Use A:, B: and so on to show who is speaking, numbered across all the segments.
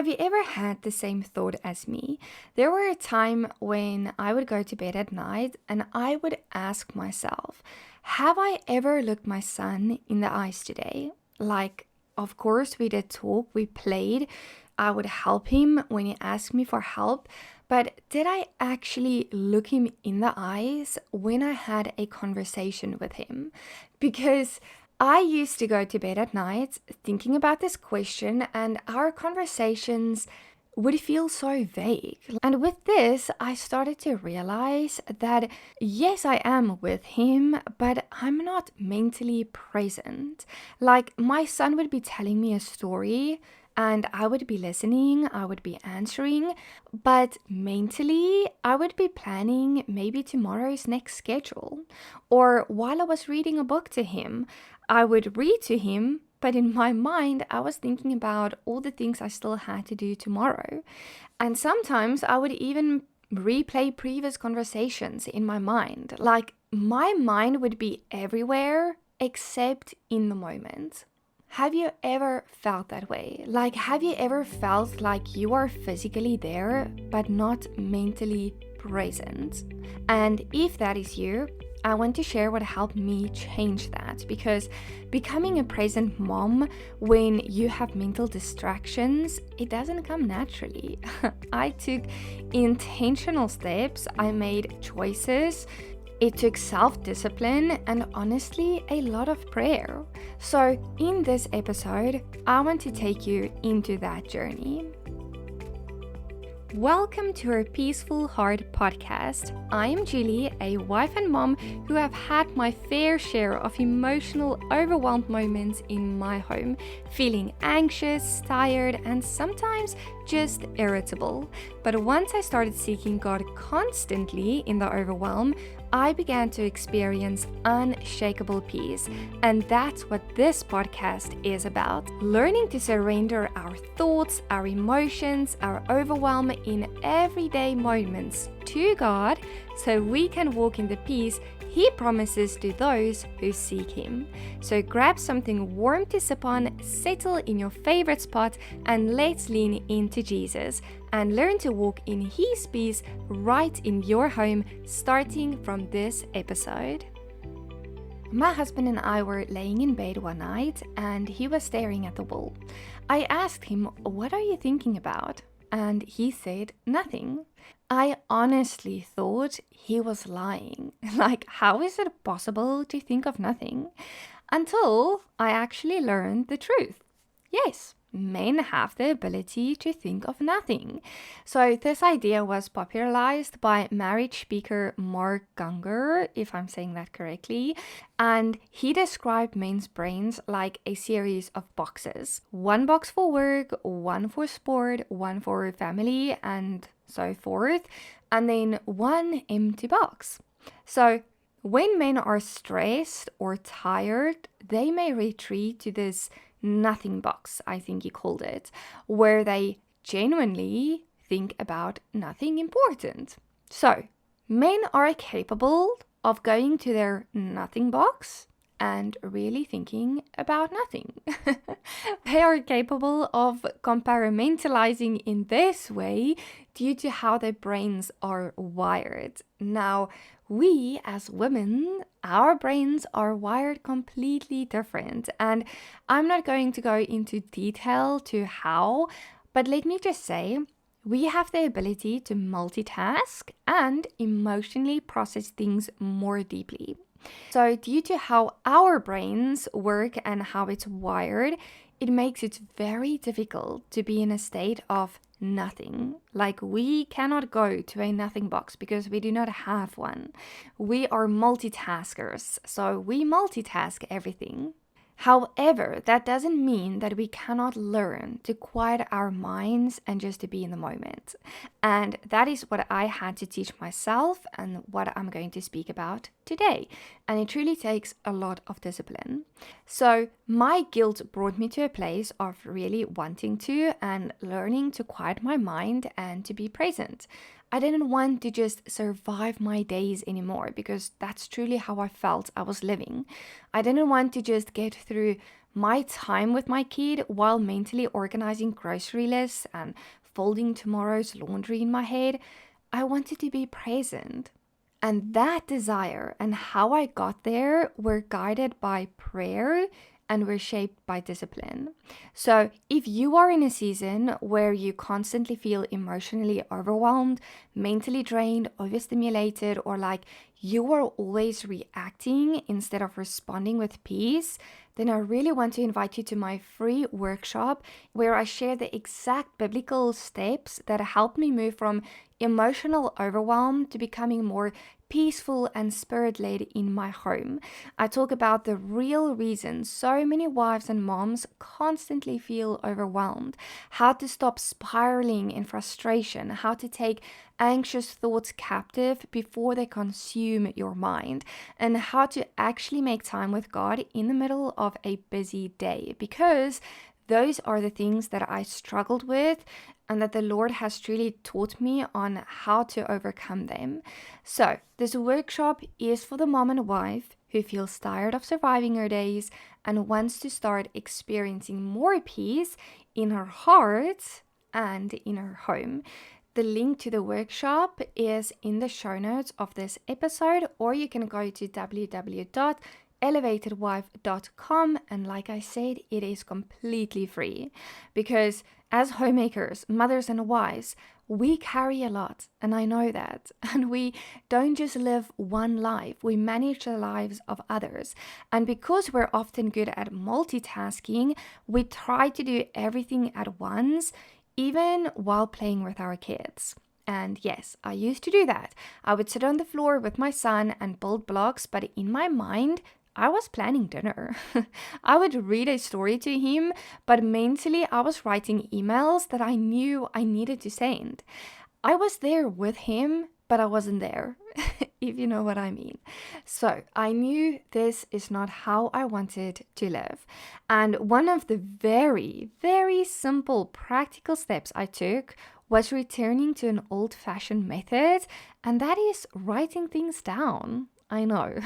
A: Have you ever had the same thought as me? There were a time when I would go to bed at night and I would ask myself, have I ever looked my son in the eyes today? Like, of course, we did talk, we played. I would help him when he asked me for help. But did I actually look him in the eyes when I had a conversation with him? Because I used to go to bed at night thinking about this question, and our conversations would feel so vague. And with this, I started to realize that yes, I am with him, but I'm not mentally present. Like, my son would be telling me a story, and I would be listening, I would be answering, but mentally, I would be planning maybe tomorrow's next schedule. Or while I was reading a book to him, I would read to him, but in my mind, I was thinking about all the things I still had to do tomorrow. And sometimes I would even replay previous conversations in my mind. Like, my mind would be everywhere except in the moment. Have you ever felt that way? Like, have you ever felt like you are physically there, but not mentally present? And if that is you, I want to share what helped me change that, because becoming a present mom when you have mental distractions, it doesn't come naturally. I took intentional steps, I made choices. It took self-discipline and honestly a lot of prayer. So in this episode, I want to take you into that journey. Welcome to our Peaceful Heart podcast. I am Julie, a wife and mom who have had my fair share of emotional, overwhelmed moments in my home, feeling anxious, tired, and sometimes just irritable. But once I started seeking God constantly in the overwhelm, I began to experience unshakable peace. And that's what this podcast is about. Learning to surrender our thoughts, our emotions, our overwhelm in everyday moments to God so we can walk in the peace He promises to those who seek Him. So grab something warm to sip on, settle in your favorite spot, and let's lean into Jesus and learn to walk in His peace right in your home, starting from this episode. My husband and I were laying in bed one night and he was staring at the wall. I asked him, "What are you thinking about?" And he said, "Nothing." I honestly thought he was lying. Like, how is it possible to think of nothing? Until I actually learned the truth. Yes, men have the ability to think of nothing. So this idea was popularized by marriage speaker Mark Gungor, if I'm saying that correctly, and he described men's brains like a series of boxes. One box for work, one for sport, one for family, and so forth, and then one empty box. So when men are stressed or tired, they may retreat to this nothing box, I think he called it, where they genuinely think about nothing important. So, men are capable of going to their nothing box and really thinking about nothing. They are capable of compartmentalizing in this way due to how their brains are wired. Now, we as women, our brains are wired completely different. And I'm not going to go into detail to how, but let me just say, we have the ability to multitask and emotionally process things more deeply. So due to how our brains work and how it's wired, it makes it very difficult to be in a state of nothing. Like, we cannot go to a nothing box because we do not have one. We are multitaskers, so we multitask everything. However, that doesn't mean that we cannot learn to quiet our minds and just to be in the moment. And that is what I had to teach myself and what I'm going to speak about today. And it truly takes a lot of discipline. So my guilt brought me to a place of really wanting to and learning to quiet my mind and to be present. I didn't want to just survive my days anymore because that's truly how I felt I was living. I didn't want to just get through my time with my kid while mentally organizing grocery lists and folding tomorrow's laundry in my head, I wanted to be present. And that desire and how I got there were guided by prayer and were shaped by discipline. So, if you are in a season where you constantly feel emotionally overwhelmed, mentally drained, overstimulated, or like you are always reacting instead of responding with peace, then I really want to invite you to my free workshop where I share the exact biblical steps that help me move from emotional overwhelm to becoming more peaceful and spirit-led in my home. I talk about the real reason so many wives and moms constantly feel overwhelmed, how to stop spiraling in frustration, how to take anxious thoughts captive before they consume your mind, and how to actually make time with God in the middle of a busy day, because those are the things that I struggled with and that the Lord has truly taught me on how to overcome them. So, this workshop is for the mom and wife who feels tired of surviving her days and wants to start experiencing more peace in her heart and in her home. The link to the workshop is in the show notes of this episode, or you can go to www.elevatedwife.com, and like I said, it is completely free, because as homemakers, mothers and wives, we carry a lot, and I know that. And we don't just live one life, we manage the lives of others. And because we're often good at multitasking, we try to do everything at once, even while playing with our kids. And yes, I used to do that. I would sit on the floor with my son and build blocks, but in my mind, I was planning dinner. I would read a story to him, but mentally I was writing emails that I knew I needed to send. I was there with him, but I wasn't there, if you know what I mean. So I knew this is not how I wanted to live. And one of the very, very simple practical steps I took was returning to an old-fashioned method, and that is writing things down. I know,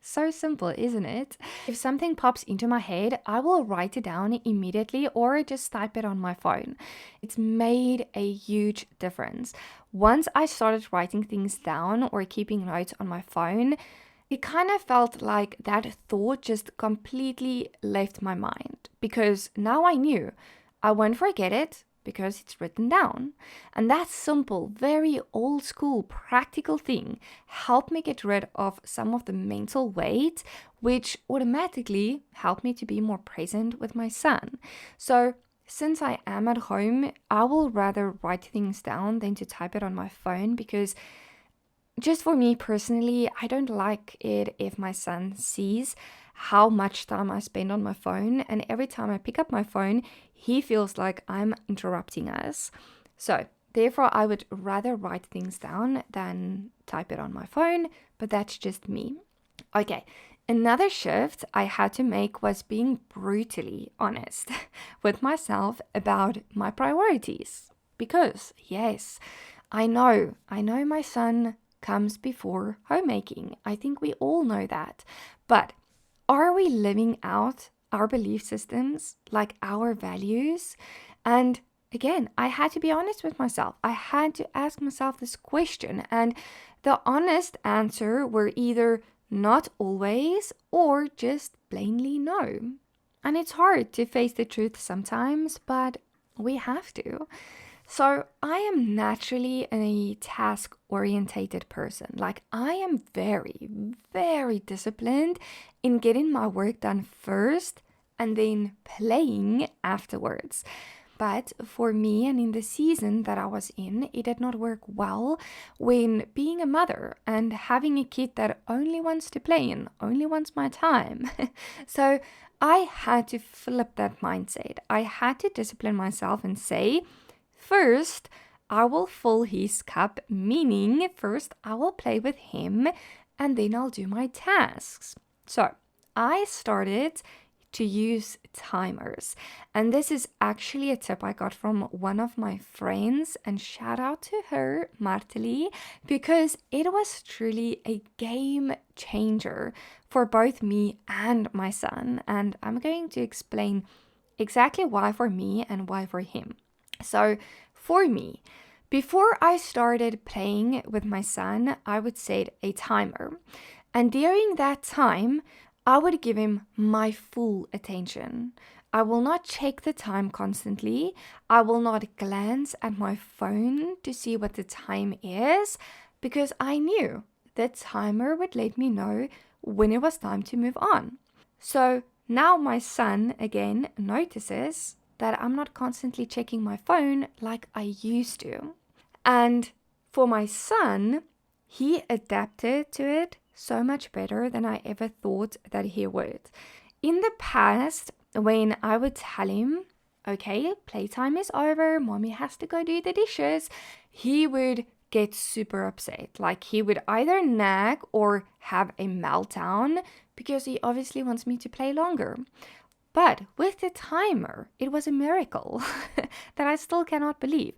A: so simple, isn't it? If something pops into my head, I will write it down immediately or just type it on my phone. It's made a huge difference. Once I started writing things down or keeping notes on my phone, it kind of felt like that thought just completely left my mind, because now I knew I won't forget it, because it's written down. And that simple, very old school, practical thing helped me get rid of some of the mental weight, which automatically helped me to be more present with my son. So since I am at home, I will rather write things down than to type it on my phone, because just for me personally, I don't like it if my son sees how much time I spend on my phone, and every time I pick up my phone, he feels like I'm interrupting us. So therefore, I would rather write things down than type it on my phone, but that's just me. Okay, another shift I had to make was being brutally honest with myself about my priorities. Because, yes, I know my son comes before homemaking. I think we all know that. But are we living out our belief systems, like our values? And again, I had to be honest with myself. I had to ask myself this question. And the honest answer were either not always or just plainly no. And it's hard to face the truth sometimes, but we have to. So I am naturally a task-orientated person. Like, I am very, very disciplined in getting my work done first and then playing afterwards. But for me, and in the season that I was in, it did not work well when being a mother and having a kid that only wants to play and only wants my time. So I had to flip that mindset. I had to discipline myself and say, first, I will fill his cup, meaning first I will play with him and then I'll do my tasks. So I started to use timers. And this is actually a tip I got from one of my friends, and shout out to her, Marteli, because it was truly a game changer for both me and my son. And I'm going to explain exactly why for me and why for him. So, for me, before I started playing with my son, I would set a timer. And during that time, I would give him my full attention. I will not check the time constantly. I will not glance at my phone to see what the time is, because I knew the timer would let me know when it was time to move on. So now my son again notices that I'm not constantly checking my phone like I used to. And for my son, he adapted to it so much better than I ever thought that he would. In the past, when I would tell him, okay, playtime is over, mommy has to go do the dishes, he would get super upset. Like, he would either nag or have a meltdown because he obviously wants me to play longer. But with the timer, it was a miracle that I still cannot believe.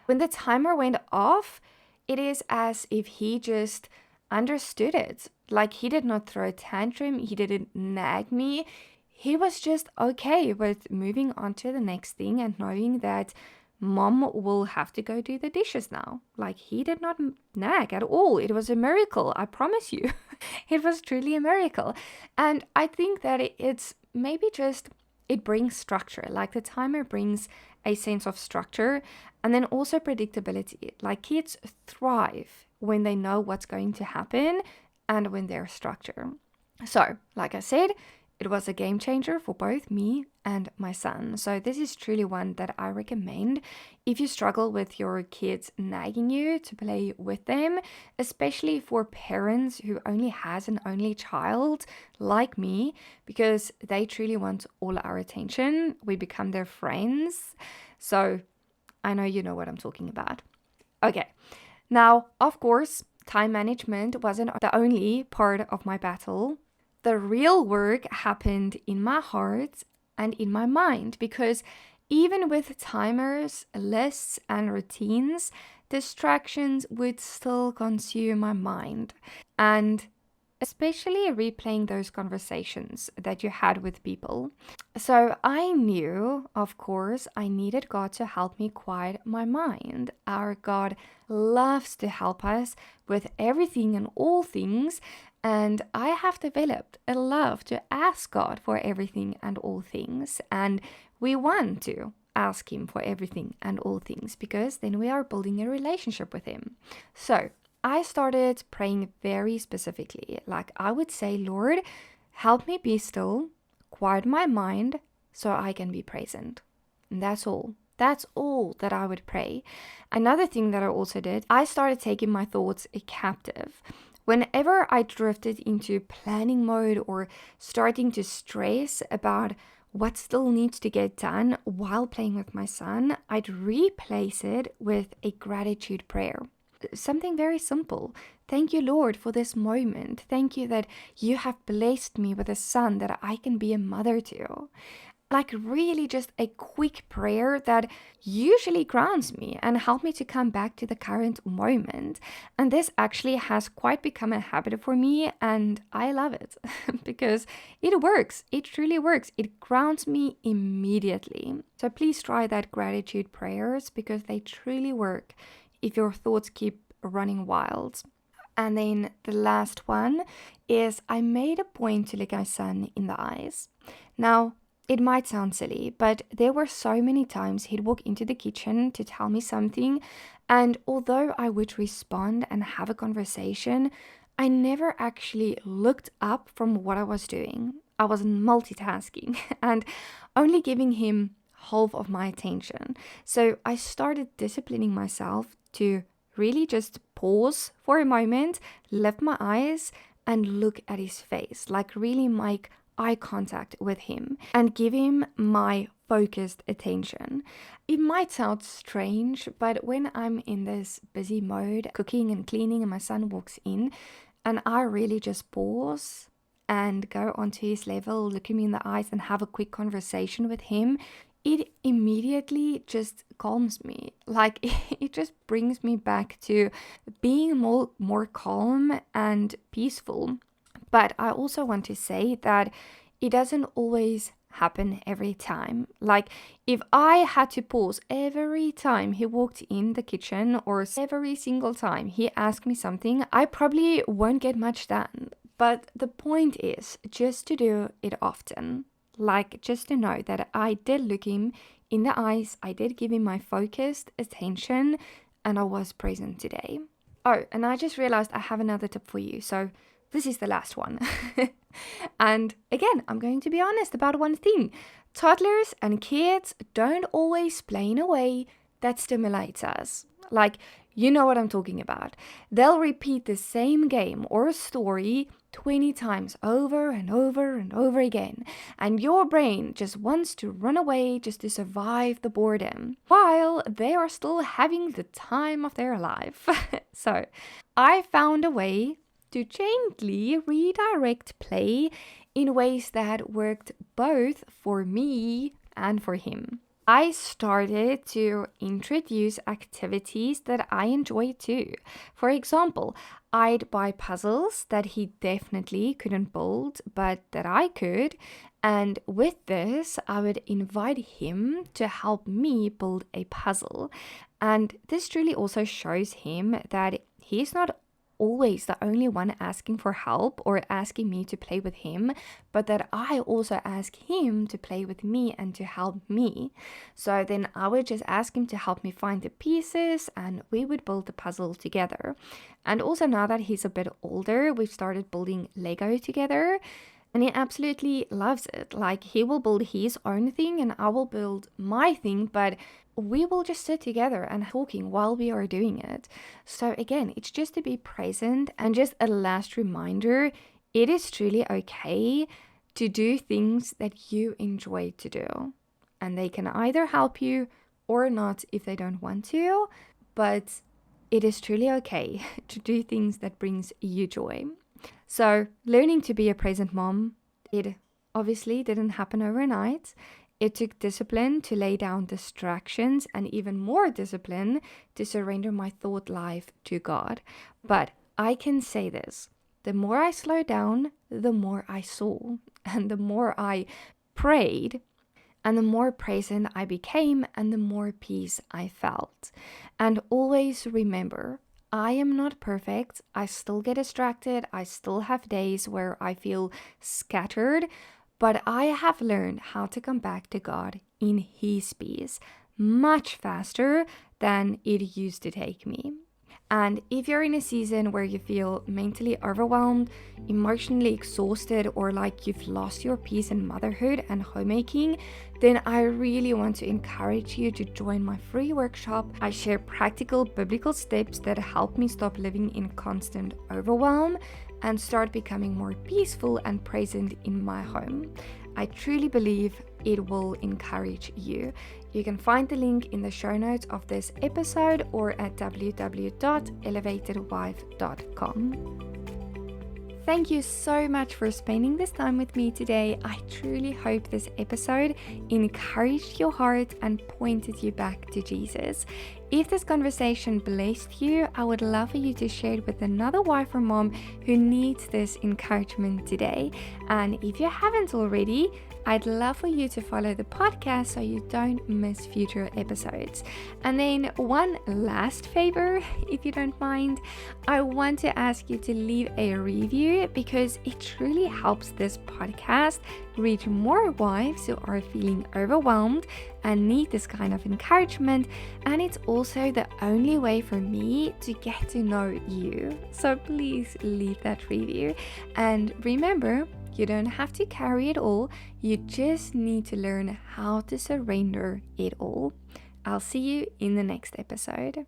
A: When the timer went off, it is as if he just understood it. Like, he did not throw a tantrum, he didn't nag me. He was just okay with moving on to the next thing and knowing that mom will have to go do the dishes now. Like, he did not nag at all. It was a miracle, I promise you. It was truly a miracle. And I think that it's maybe just, it brings structure. Like, the timer brings a sense of structure and then also predictability. Like, kids thrive when they know what's going to happen and when there's structure. So, like I said, it was a game changer for both me and my son. So this is truly one that I recommend if you struggle with your kids nagging you to play with them, especially for parents who only has an only child like me, because they truly want all our attention. We become their friends. So I know you know what I'm talking about. Okay. Now, of course, time management wasn't the only part of my battle. The real work happened in my heart and in my mind, because even with timers, lists, and routines, distractions would still consume my mind. And especially replaying those conversations that you had with people. So I knew, of course, I needed God to help me quiet my mind. Our God loves to help us with everything and all things. And I have developed a love to ask God for everything and all things. And we want to ask Him for everything and all things, because then we are building a relationship with Him. So I started praying very specifically. Like, I would say, Lord, help me be still, quiet my mind so I can be present. And that's all. That's all that I would pray. Another thing that I also did, I started taking my thoughts captive. Whenever I drifted into planning mode or starting to stress about what still needs to get done while playing with my son, I'd replace it with a gratitude prayer. Something very simple. Thank you, Lord, for this moment. Thank you that you have blessed me with a son that I can be a mother to. Like, really just a quick prayer that usually grounds me and help me to come back to the current moment. And this actually has quite become a habit for me, and I love it because it works. It truly works. It grounds me immediately. So please try that gratitude prayers, because they truly work if your thoughts keep running wild. And then the last one is, I made a point to look my son in the eyes. Now, it might sound silly, but there were so many times he'd walk into the kitchen to tell me something, and although I would respond and have a conversation, I never actually looked up from what I was doing. I was multitasking and only giving him half of my attention. So I started disciplining myself to really just pause for a moment, lift my eyes, and look at his face, like really make eye contact with him and give him my focused attention. It might sound strange, but when I'm in this busy mode, cooking and cleaning, and my son walks in, and I really just pause and go onto his level, look him in the eyes and have a quick conversation with him, it immediately just calms me. Like it just brings me back to being more calm and peaceful. But I also want to say that it doesn't always happen every time. Like if I had to pause every time he walked in the kitchen or every single time he asked me something, I probably won't get much done. But the point is just to do it often. Like just to know that I did look him in the eyes, I did give him my focused attention, and I was present today. Oh, and I just realized I have another tip for you. So this is the last one. And again, I'm going to be honest about one thing. Toddlers and kids don't always play in a way that stimulates us. Like, you know what I'm talking about. They'll repeat the same game or story 20 times over and over and over again. And your brain just wants to run away just to survive the boredom while they are still having the time of their life. So I found a way to gently redirect play in ways that worked both for me and for him. I started to introduce activities that I enjoy too. For example, I'd buy puzzles that he definitely couldn't build, but that I could. And with this, I would invite him to help me build a puzzle. And this truly also shows him that he's not always the only one asking for help or asking me to play with him, but that I also ask him to play with me and to help me. So then I would just ask him to help me find the pieces and we would build the puzzle together. And also now that he's a bit older, we've started building Lego together. And he absolutely loves it. Like he will build his own thing and I will build my thing, but we will just sit together and talking while we are doing it. So again, it's just to be present and just a last reminder, it is truly okay to do things that you enjoy to do. And they can either help you or not if they don't want to, but it is truly okay to do things that brings you joy. So learning to be a present mom, it obviously didn't happen overnight. It took discipline to lay down distractions and even more discipline to surrender my thought life to God. But I can say this, the more I slowed down, the more I saw, and the more I prayed, and the more present I became, and the more peace I felt. And always remember, I am not perfect. I still get distracted. I still have days where I feel scattered, but I have learned how to come back to God in His peace much faster than it used to take me. And if you're in a season where you feel mentally overwhelmed, emotionally exhausted, or like you've lost your peace in motherhood and homemaking, then I really want to encourage you to join my free workshop. I share practical biblical steps that help me stop living in constant overwhelm and start becoming more peaceful and present in my home. I truly believe it will encourage you. You can find the link in the show notes of this episode or at www.elevatedwife.com. Thank you so much for spending this time with me today. I truly hope this episode encouraged your heart and pointed you back to Jesus. If this conversation blessed you, I would love for you to share it with another wife or mom who needs this encouragement today. And if you haven't already, I'd love for you to follow the podcast so you don't miss future episodes. And then one last favor, if you don't mind, I want to ask you to leave a review because it truly helps this podcast reach more wives who are feeling overwhelmed and need this kind of encouragement. And it's also the only way for me to get to know you. So please leave that review. And remember, you don't have to carry it all. You just need to learn how to surrender it all. I'll see you in the next episode.